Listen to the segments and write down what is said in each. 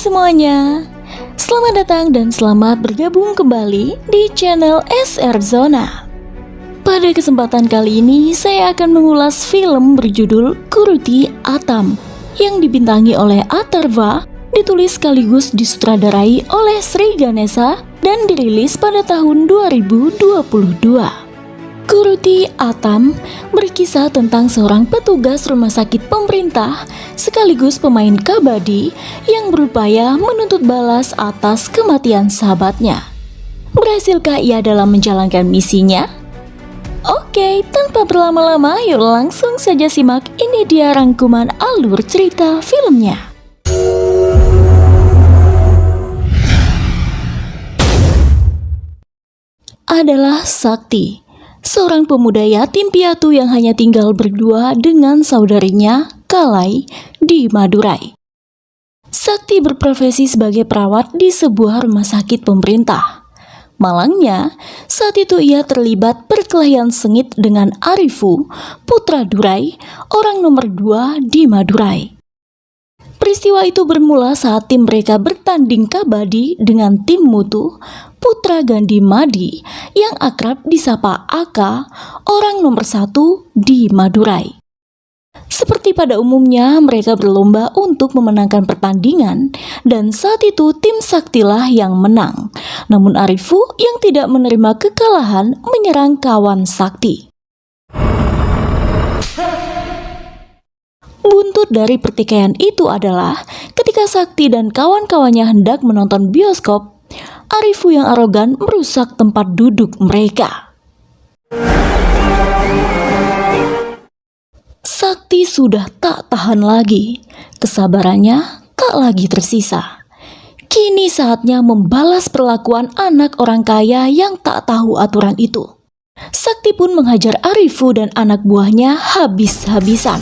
semuanya, selamat datang dan selamat bergabung kembali di channel SR Zona. Pada kesempatan kali ini saya akan mengulas film berjudul Kuruti Atam yang dibintangi oleh Atharva, ditulis sekaligus disutradarai oleh Sri Ganesha dan dirilis pada tahun 2022. Kuruti Atam berkisah tentang seorang petugas rumah sakit pemerintah sekaligus pemain kabadi yang berupaya menuntut balas atas kematian sahabatnya. Berhasilkah ia dalam menjalankan misinya? Oke, tanpa berlama-lama yuk langsung saja simak, ini dia rangkuman alur cerita filmnya. Adalah Sakti, seorang pemuda yatim piatu yang hanya tinggal berdua dengan saudarinya, Kalai, di Madurai. Sakti berprofesi sebagai perawat di sebuah rumah sakit pemerintah. Malangnya, saat itu ia terlibat perkelahian sengit dengan Arifu, putra Durai, orang nomor 2 di Madurai. Peristiwa itu bermula saat tim mereka bertanding kabadi dengan tim mutu Putra Gandhi Madi yang akrab disapa Aka, orang nomor 1 di Madurai. Seperti pada umumnya, mereka berlomba untuk memenangkan pertandingan dan saat itu tim Saktilah yang menang. Namun Arifu yang tidak menerima kekalahan menyerang kawan Sakti. Buntut dari pertikaian itu adalah ketika Sakti dan kawan-kawannya hendak menonton bioskop, Arifu yang arogan merusak tempat duduk mereka. Sakti sudah tak tahan lagi, kesabarannya tak lagi tersisa. Kini saatnya membalas perlakuan anak orang kaya yang tak tahu aturan itu. Sakti pun menghajar Arifu dan anak buahnya habis-habisan.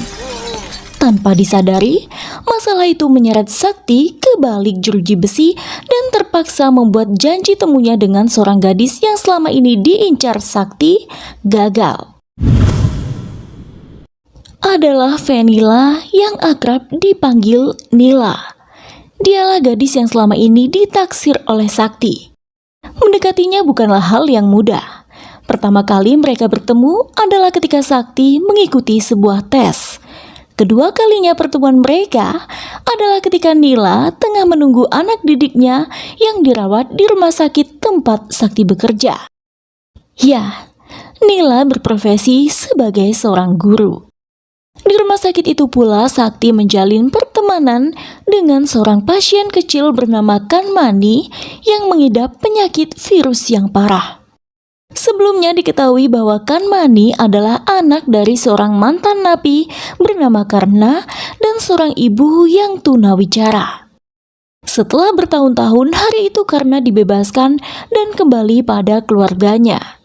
Tanpa disadari, masalah itu menyeret Sakti ke balik jeruji besi dan terpaksa membuat janji temunya dengan seorang gadis yang selama ini diincar Sakti gagal. Adalah Venila yang akrab dipanggil Nila. Dialah gadis yang selama ini ditaksir oleh Sakti. Mendekatinya bukanlah hal yang mudah. Pertama kali mereka bertemu adalah ketika Sakti mengikuti sebuah tes. Kedua kalinya pertemuan mereka adalah ketika Nila tengah menunggu anak didiknya yang dirawat di rumah sakit tempat Sakti bekerja. Ya, Nila berprofesi sebagai seorang guru. Di rumah sakit itu pula Sakti menjalin pertemanan dengan seorang pasien kecil bernama Kanmani yang mengidap penyakit virus yang parah. Sebelumnya diketahui bahwa Kanmani adalah anak dari seorang mantan napi bernama Karna dan seorang ibu yang tunawicara. Setelah bertahun-tahun, hari itu Karna dibebaskan dan kembali pada keluarganya.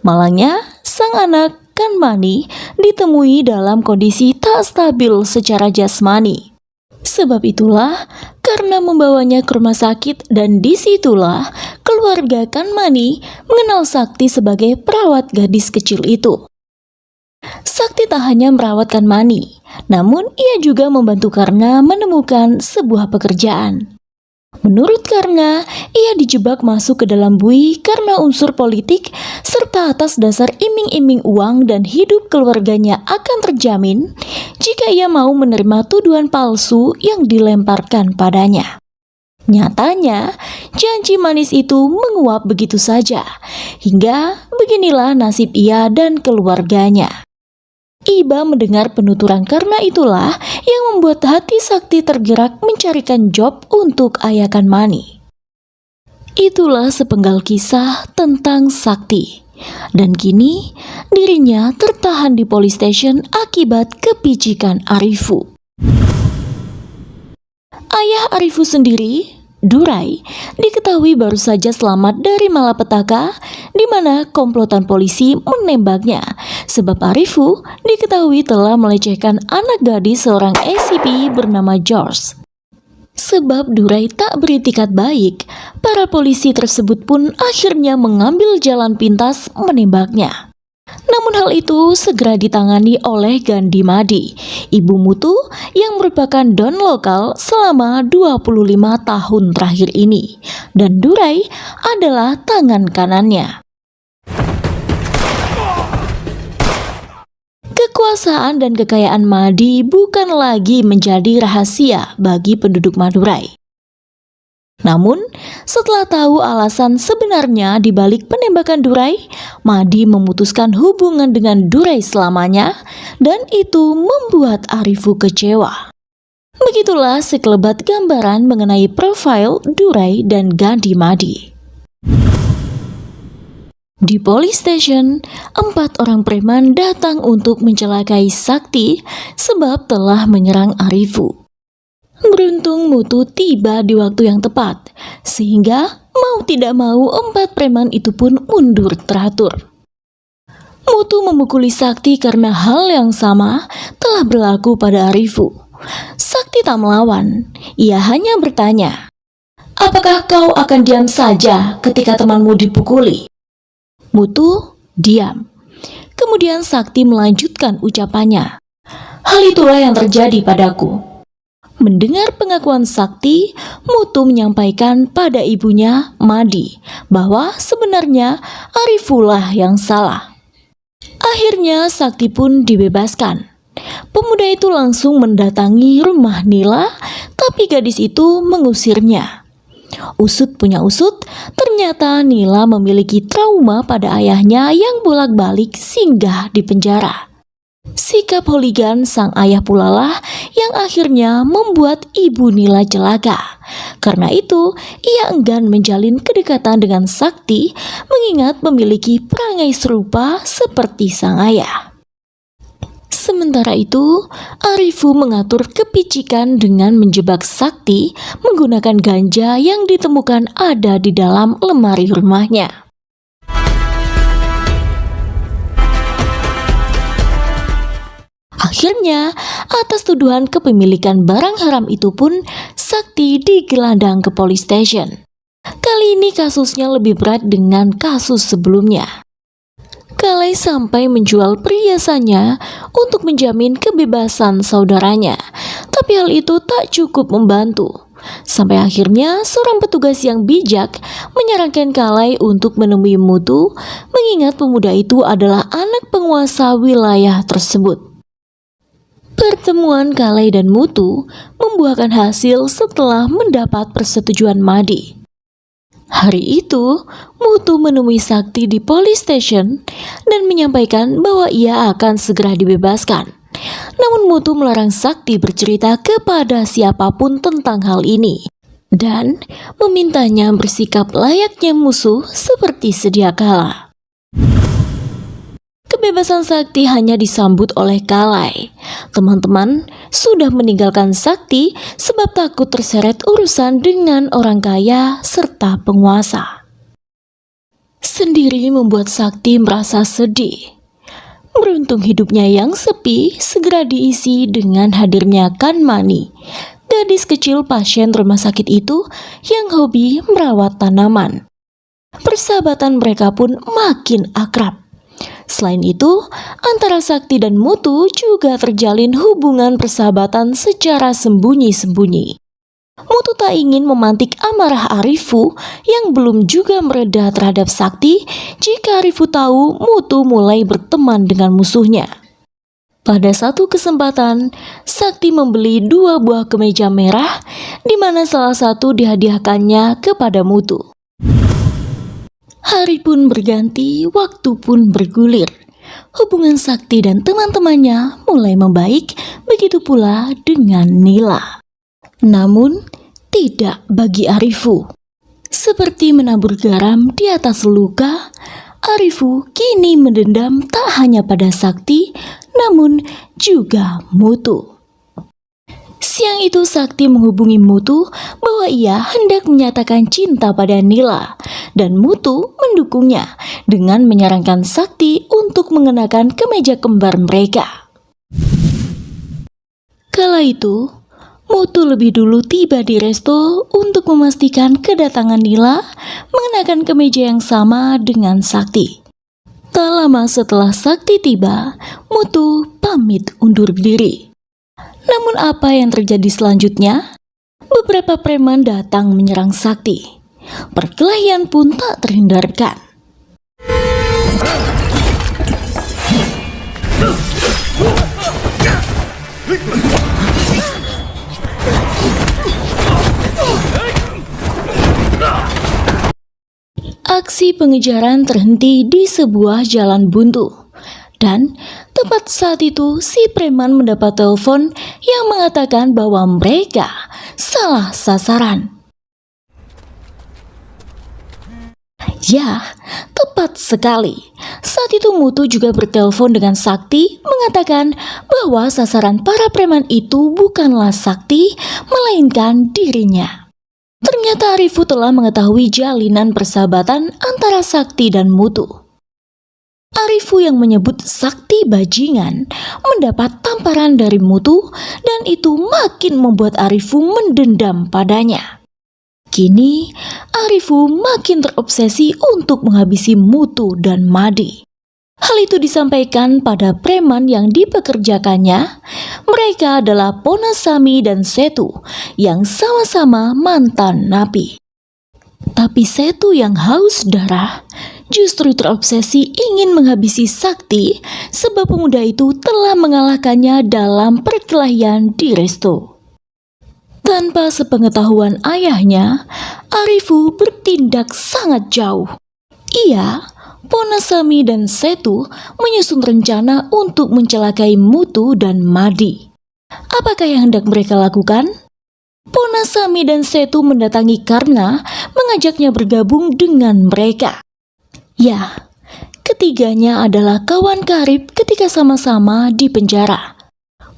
Malangnya, sang anak Kanmani ditemui dalam kondisi tak stabil secara jasmani. Sebab itulah karena membawanya ke rumah sakit dan disitulah keluarga Kanmani mengenal Sakti sebagai perawat gadis kecil itu. Sakti tak hanya merawat Kanmani, namun ia juga membantu Karna menemukan sebuah pekerjaan. Menurut Karna, ia dijebak masuk ke dalam bui karena unsur politik serta atas dasar iming-iming uang dan hidup keluarganya akan terjamin jika ia mau menerima tuduhan palsu yang dilemparkan padanya. Nyatanya, janji manis itu menguap begitu saja, hingga beginilah nasib ia dan keluarganya. Iba mendengar penuturan karena itulah yang membuat hati Sakti tergerak mencarikan job untuk ayah Kanmani. Itulah sepenggal kisah tentang Sakti. Dan kini dirinya tertahan di police station akibat kepicikan Arifu. Ayah Arifu sendiri, Durai, diketahui baru saja selamat dari malapetaka di mana komplotan polisi menembaknya sebab Arifu diketahui telah melecehkan anak gadis seorang ACP bernama George. Sebab Durai tak beritikat baik, para polisi tersebut pun akhirnya mengambil jalan pintas menembaknya. Namun hal itu segera ditangani oleh Gandhi Madi, ibu Mutu yang merupakan don lokal selama 25 tahun terakhir ini, dan Durai adalah tangan kanannya. Kekuasaan dan kekayaan Madi bukan lagi menjadi rahasia bagi penduduk Madurai. Namun, setelah tahu alasan sebenarnya di balik penembakan Durai, Madi memutuskan hubungan dengan Durai selamanya, dan itu membuat Arifu kecewa. Begitulah sekelebat gambaran mengenai profil Durai dan Gandhi Madi. Di police station, 4 orang preman datang untuk mencelakai Sakti sebab telah menyerang Arifu. Beruntung Mutu tiba di waktu yang tepat, sehingga mau tidak mau 4 preman itu pun mundur teratur. Mutu memukuli Sakti karena hal yang sama telah berlaku pada Arifu. Sakti tak melawan, ia hanya bertanya, "Apakah kau akan diam saja ketika temanmu dipukuli?" Mutu diam. Kemudian Sakti melanjutkan ucapannya, "Hal itulah yang terjadi padaku." Mendengar pengakuan Sakti, Mutu menyampaikan pada ibunya, Madi, bahwa sebenarnya Arifulah yang salah. Akhirnya Sakti pun dibebaskan. Pemuda itu langsung mendatangi rumah Nila, tapi gadis itu mengusirnya. Usut punya usut, ternyata Nila memiliki trauma pada ayahnya yang bolak-balik singgah di penjara. Sikap holigan sang ayah pula lah yang akhirnya membuat ibu Nila celaka. Karena itu, ia enggan menjalin kedekatan dengan Sakti mengingat memiliki perangai serupa seperti sang ayah. Sementara itu, Arifu mengatur kepicikan dengan menjebak Sakti menggunakan ganja yang ditemukan ada di dalam lemari rumahnya. Akhirnya, atas tuduhan kepemilikan barang haram itu pun, Sakti digelandang ke police station. Kali ini kasusnya lebih berat dengan kasus sebelumnya. Kalai sampai menjual perhiasannya untuk menjamin kebebasan saudaranya, tapi hal itu tak cukup membantu. Sampai akhirnya seorang petugas yang bijak menyarankan Kalai untuk menemui Mutu, mengingat pemuda itu adalah anak penguasa wilayah tersebut. Pertemuan Kalai dan Mutu membuahkan hasil setelah mendapat persetujuan Madi. Hari itu, Mutu menemui Sakti di police station dan menyampaikan bahwa ia akan segera dibebaskan. Namun Mutu melarang Sakti bercerita kepada siapapun tentang hal ini dan memintanya bersikap layaknya musuh seperti sedia kala. Kebebasan Sakti hanya disambut oleh Kalai. Teman-teman sudah meninggalkan Sakti sebab takut terseret urusan dengan orang kaya serta penguasa. Sendiri membuat Sakti merasa sedih. Beruntung hidupnya yang sepi segera diisi dengan hadirnya Kanmani, gadis kecil pasien rumah sakit itu yang hobi merawat tanaman. Persahabatan mereka pun makin akrab. Selain itu, antara Sakti dan Mutu juga terjalin hubungan persahabatan secara sembunyi-sembunyi. Mutu tak ingin memantik amarah Arifu yang belum juga mereda terhadap Sakti jika Arifu tahu Mutu mulai berteman dengan musuhnya. Pada satu kesempatan, Sakti membeli 2 buah kemeja merah, di mana salah satu dihadiahkannya kepada Mutu. Hari pun berganti, waktu pun bergulir. Hubungan Sakti dan teman-temannya mulai membaik, begitu pula dengan Nila. Namun, tidak bagi Arifu. Seperti menabur garam di atas luka, Arifu kini mendendam tak hanya pada Sakti, namun juga Mutu. Siang itu Sakti menghubungi Mutu bahwa ia hendak menyatakan cinta pada Nila, dan Mutu mendukungnya dengan menyarankan Sakti untuk mengenakan kemeja kembar mereka. Kala itu, Mutu lebih dulu tiba di resto untuk memastikan kedatangan Nila mengenakan kemeja yang sama dengan Sakti. Tak lama setelah Sakti tiba, Mutu pamit undur diri. Namun apa yang terjadi selanjutnya? Beberapa preman datang menyerang Sakti. Perkelahian pun tak terhindarkan. Aksi pengejaran terhenti di sebuah jalan buntu. Dan tepat saat itu si preman mendapat telepon yang mengatakan bahwa mereka salah sasaran. Ya, tepat sekali. Saat itu Mutu juga bertelepon dengan Sakti mengatakan bahwa sasaran para preman itu bukanlah Sakti, melainkan dirinya. Ternyata Arifu telah mengetahui jalinan persahabatan antara Sakti dan Mutu. Arifu yang menyebut Sakti bajingan mendapat tamparan dari Mutu dan itu makin membuat Arifu mendendam padanya. Kini Arifu makin terobsesi untuk menghabisi Mutu dan Madi. Hal itu disampaikan pada preman yang dipekerjakannya. Mereka adalah Ponasami dan Setu yang sama-sama mantan napi. Tapi Setu yang haus darah justru terobsesi ingin menghabisi Sakti sebab pemuda itu telah mengalahkannya dalam perkelahian di resto. Tanpa sepengetahuan ayahnya, Arifu bertindak sangat jauh. Ia, Ponasami dan Setu menyusun rencana untuk mencelakai Mutu dan Madi. Apakah yang hendak mereka lakukan? Ponasami dan Setu mendatangi Karna, mengajaknya bergabung dengan mereka. Ya, ketiganya adalah kawan karib ketika sama-sama di penjara.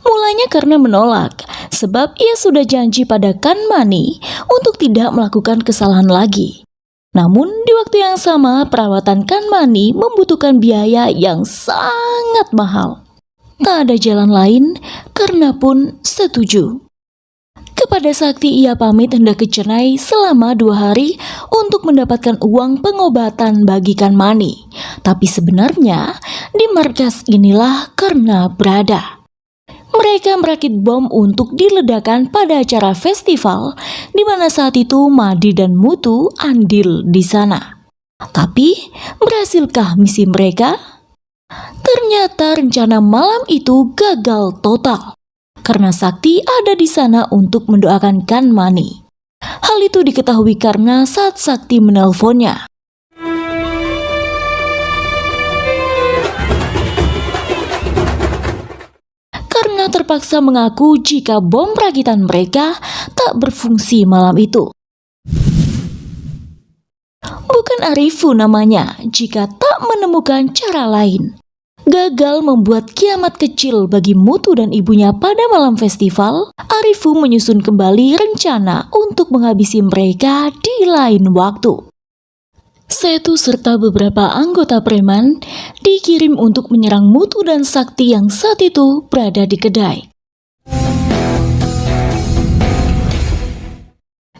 Mulanya Karna menolak, sebab ia sudah janji pada Kanmani untuk tidak melakukan kesalahan lagi. Namun di waktu yang sama perawatan Kanmani membutuhkan biaya yang sangat mahal. Tak ada jalan lain, Karna pun setuju. Kepada Sakti ia pamit hendak ke Chennai selama 2 hari untuk mendapatkan uang pengobatan bagi Kanmani. Tapi sebenarnya di markas inilah Karna berada. Mereka merakit bom untuk diledakkan pada acara festival di mana saat itu Madi dan Mutu andil di sana. Tapi berhasilkah misi mereka? Ternyata rencana malam itu gagal total karena Sakti ada di sana untuk mendoakan Kanmani. Hal itu diketahui karena saat Sakti menelponnya. Karena terpaksa mengaku jika bom rakitan mereka tak berfungsi malam itu. Bukan Arifu namanya jika tak menemukan cara lain. Gagal membuat kiamat kecil bagi Mutu dan ibunya pada malam festival, Arifu menyusun kembali rencana untuk menghabisi mereka di lain waktu. Setu serta beberapa anggota preman dikirim untuk menyerang Mutu dan Sakti yang saat itu berada di kedai.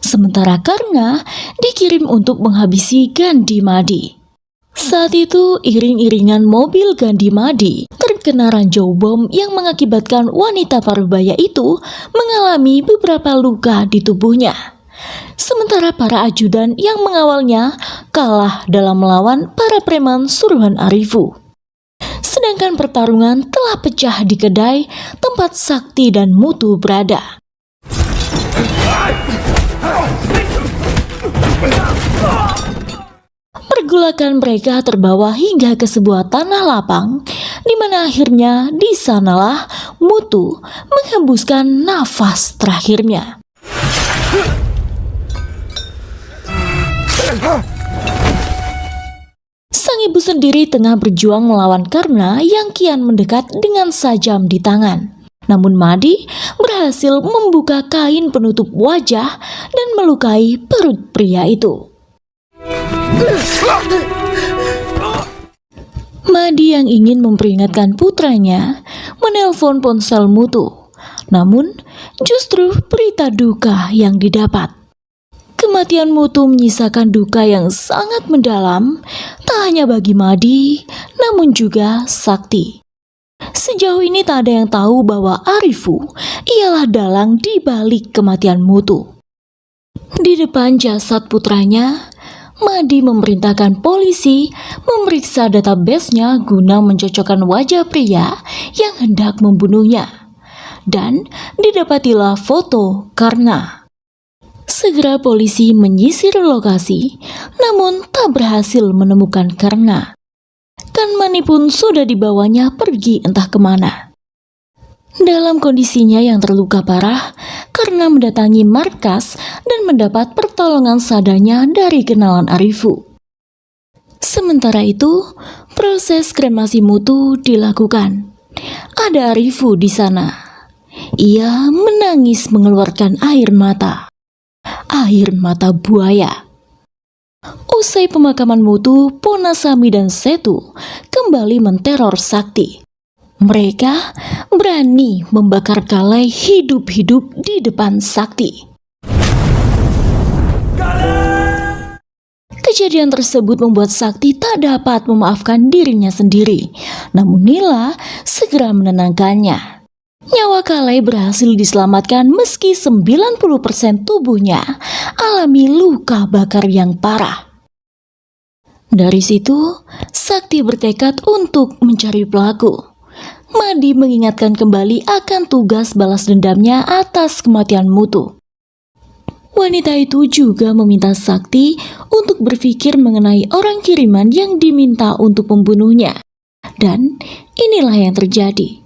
Sementara Karna dikirim untuk menghabisi Gandhi Madi. Saat itu iring-iringan mobil Gandhi Madi terkena ranjau bom yang mengakibatkan wanita parubaya itu mengalami beberapa luka di tubuhnya. Sementara para ajudan yang mengawalnya kalah dalam melawan para preman suruhan Arifu. Sedangkan pertarungan telah pecah di kedai tempat Sakti dan Mutu berada. Pergulakan mereka terbawa hingga ke sebuah tanah lapang, di mana akhirnya di sanalah Mutu menghembuskan nafas terakhirnya. Sang ibu sendiri tengah berjuang melawan Karna yang kian mendekat dengan sajam di tangan. Namun Madi berhasil membuka kain penutup wajah dan melukai perut pria itu. Madi yang ingin memperingatkan putranya menelpon ponsel Mutu. Namun justru berita duka yang didapat. Kematian Mutu menyisakan duka yang sangat mendalam, tak hanya bagi Madi, namun juga Sakti. Sejauh ini tak ada yang tahu bahwa Arifu ialah dalang di balik kematian Mutu. Di depan jasad putranya, Madi memerintahkan polisi memeriksa database-nya guna mencocokkan wajah pria yang hendak membunuhnya. Dan didapatilah foto Karna. Segera polisi menyisir lokasi, namun tak berhasil menemukan Karna. Kanmani pun sudah dibawanya pergi entah kemana. Dalam kondisinya yang terluka parah, Karna mendatangi markas dan mendapat pertolongan seadanya dari kenalan Arifu. Sementara itu, proses kremasi Mutu dilakukan. Ada Arifu di sana. Ia menangis mengeluarkan air mata buaya. Usai pemakaman Mutu, Ponasami dan Setu kembali menteror Sakti. Mereka berani membakar Kalai hidup-hidup di depan Sakti. Kejadian tersebut membuat Sakti tak dapat memaafkan dirinya sendiri. Namun Nila segera menenangkannya. Nyawa Kalai berhasil diselamatkan meski 90% tubuhnya alami luka bakar yang parah. Dari situ, Sakti bertekad untuk mencari pelaku. Madi mengingatkan kembali akan tugas balas dendamnya atas kematian Mutu. Wanita itu juga meminta Sakti untuk berpikir mengenai orang kiriman yang diminta untuk membunuhnya. Dan inilah yang terjadi.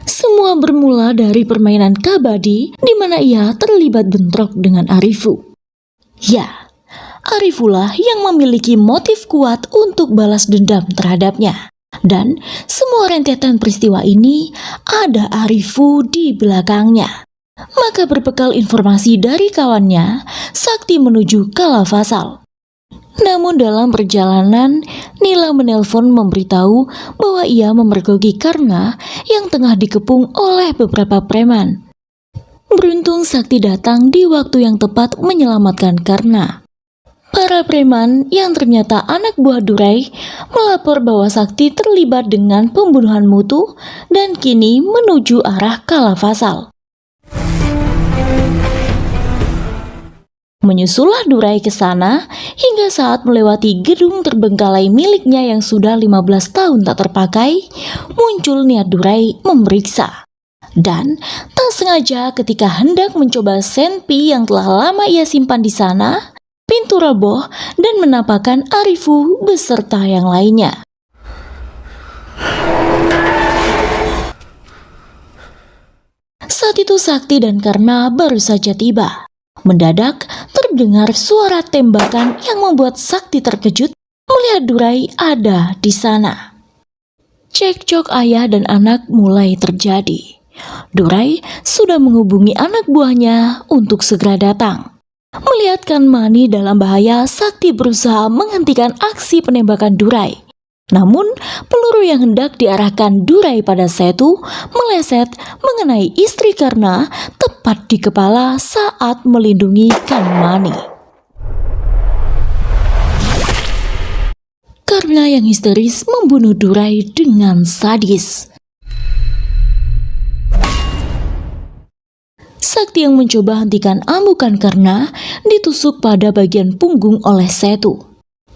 Semua bermula dari permainan kabadi di mana ia terlibat bentrok dengan Arifu. Ya, Arifulah yang memiliki motif kuat untuk balas dendam terhadapnya. Dan semua rentetan peristiwa ini ada Arifu di belakangnya. Maka berbekal informasi dari kawannya, Sakti menuju Kalafasal. Namun dalam perjalanan, Nila menelpon memberitahu bahwa ia memergoki Karna yang tengah dikepung oleh beberapa preman. Beruntung Sakti datang di waktu yang tepat menyelamatkan Karna. Para preman yang ternyata anak buah Durai melapor bahwa Sakti terlibat dengan pembunuhan Mutu dan kini menuju arah Kalafasal. Menyusullah Durai ke sana hingga saat melewati gedung terbengkalai miliknya yang sudah 15 tahun tak terpakai, muncul niat Durai memeriksa. Dan tak sengaja ketika hendak mencoba senpi yang telah lama ia simpan di sana, pintu roboh dan menampakkan Arifu beserta yang lainnya. Saat itu Sakti dan Karna baru saja tiba. Mendadak terdengar suara tembakan yang membuat Sakti terkejut melihat Durai ada di sana. Cekcok ayah dan anak mulai terjadi. Durai sudah menghubungi anak buahnya untuk segera datang. Melihat Kanmani dalam bahaya, Sakti berusaha menghentikan aksi penembakan Durai. Namun, peluru yang hendak diarahkan Durai pada Setu meleset mengenai istri Karna tepat di kepala saat melindungi Kanmani. Karna yang histeris membunuh Durai dengan sadis. Sakti yang mencoba hentikan amukan Karna ditusuk pada bagian punggung oleh Setu.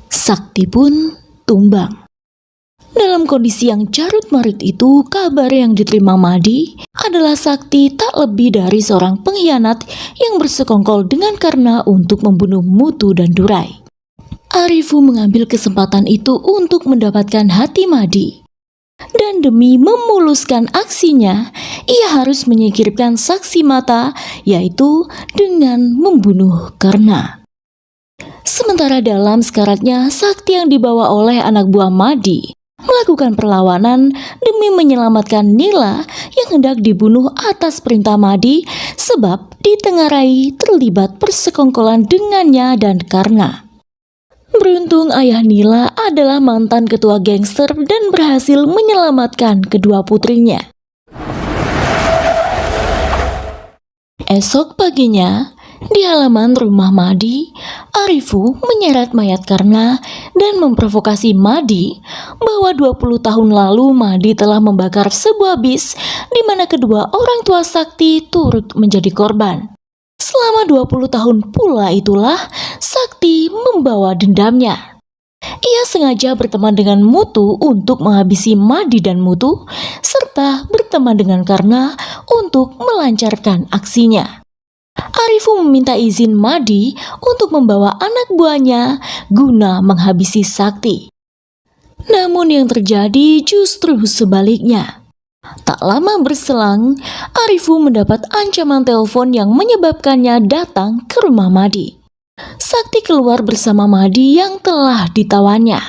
Sakti pun tumbang. Dalam kondisi yang carut-marut itu, kabar yang diterima Madi adalah Sakti tak lebih dari seorang pengkhianat yang bersekongkol dengan Karna untuk membunuh Mutu dan Durai. Arifu mengambil kesempatan itu untuk mendapatkan hati Madi. Dan demi memuluskan aksinya, ia harus menyingkirkan saksi mata, yaitu dengan membunuh Karna. Sementara dalam sekaratnya, Sakti yang dibawa oleh anak buah Madi melakukan perlawanan demi menyelamatkan Nila yang hendak dibunuh atas perintah Madi sebab ditengarai terlibat persekongkolan dengannya dan Karna. Beruntung ayah Nila adalah mantan ketua gangster dan berhasil menyelamatkan kedua putrinya. Esok paginya, Di halaman rumah Madi, Arifu menyeret mayat Karna dan memprovokasi Madi bahwa 20 tahun lalu Madi telah membakar sebuah bis di mana kedua orang tua Sakti turut menjadi korban. Selama 20 tahun pula itulah Sakti membawa dendamnya. Ia sengaja berteman dengan Mutu untuk menghabisi Madi dan Mutu, serta berteman dengan Karna untuk melancarkan aksinya. Arifu meminta izin Madi untuk membawa anak buahnya guna menghabisi Sakti. Namun yang terjadi justru sebaliknya. Tak lama berselang, Arifu mendapat ancaman telepon yang menyebabkannya datang ke rumah Madi. Sakti keluar bersama Madi yang telah ditawannya.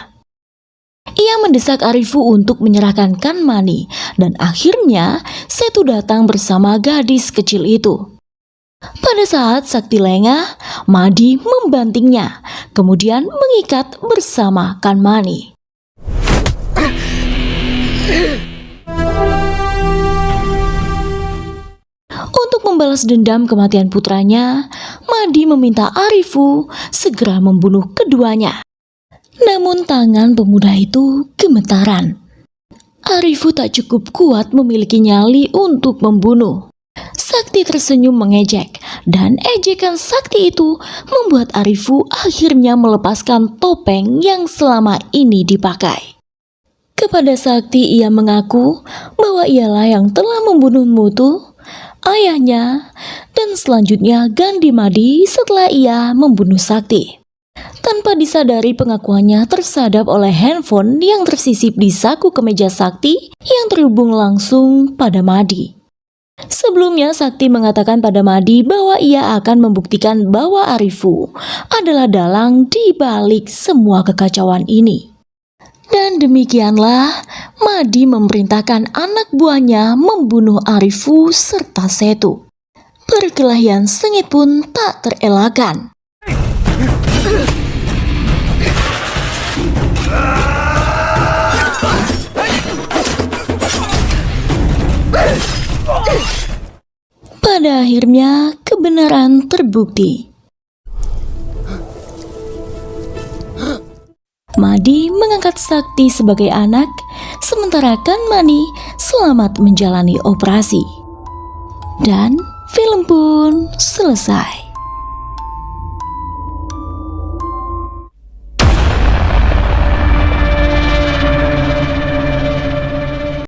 Ia mendesak Arifu untuk menyerahkan Kanmani dan akhirnya Setu datang bersama gadis kecil itu. Pada saat Sakti lengah, Madi membantingnya, kemudian mengikat bersama Kanmani. Untuk membalas dendam kematian putranya, Madi meminta Arifu segera membunuh keduanya. Namun tangan pemuda itu gemetaran. Arifu tak cukup kuat memiliki nyali untuk membunuh. Sakti tersenyum mengejek, dan ejekan Sakti itu membuat Arifu akhirnya melepaskan topeng yang selama ini dipakai. Kepada Sakti ia mengaku bahwa ialah yang telah membunuh Mutu, ayahnya, dan selanjutnya Gandhi Madi setelah ia membunuh Sakti. Tanpa disadari pengakuannya tersadap oleh handphone yang tersisip di saku kemeja Sakti yang terhubung langsung pada Madi. Sebelumnya Sakti mengatakan pada Madi bahwa ia akan membuktikan bahwa Arifu adalah dalang di balik semua kekacauan ini. Dan demikianlah Madi memerintahkan anak buahnya membunuh Arifu serta Setu. Perkelahian sengit pun tak terelakkan. Pada akhirnya kebenaran terbukti. Madi mengangkat Sakti sebagai anak, sementara Kanmani selamat menjalani operasi. Dan film pun selesai.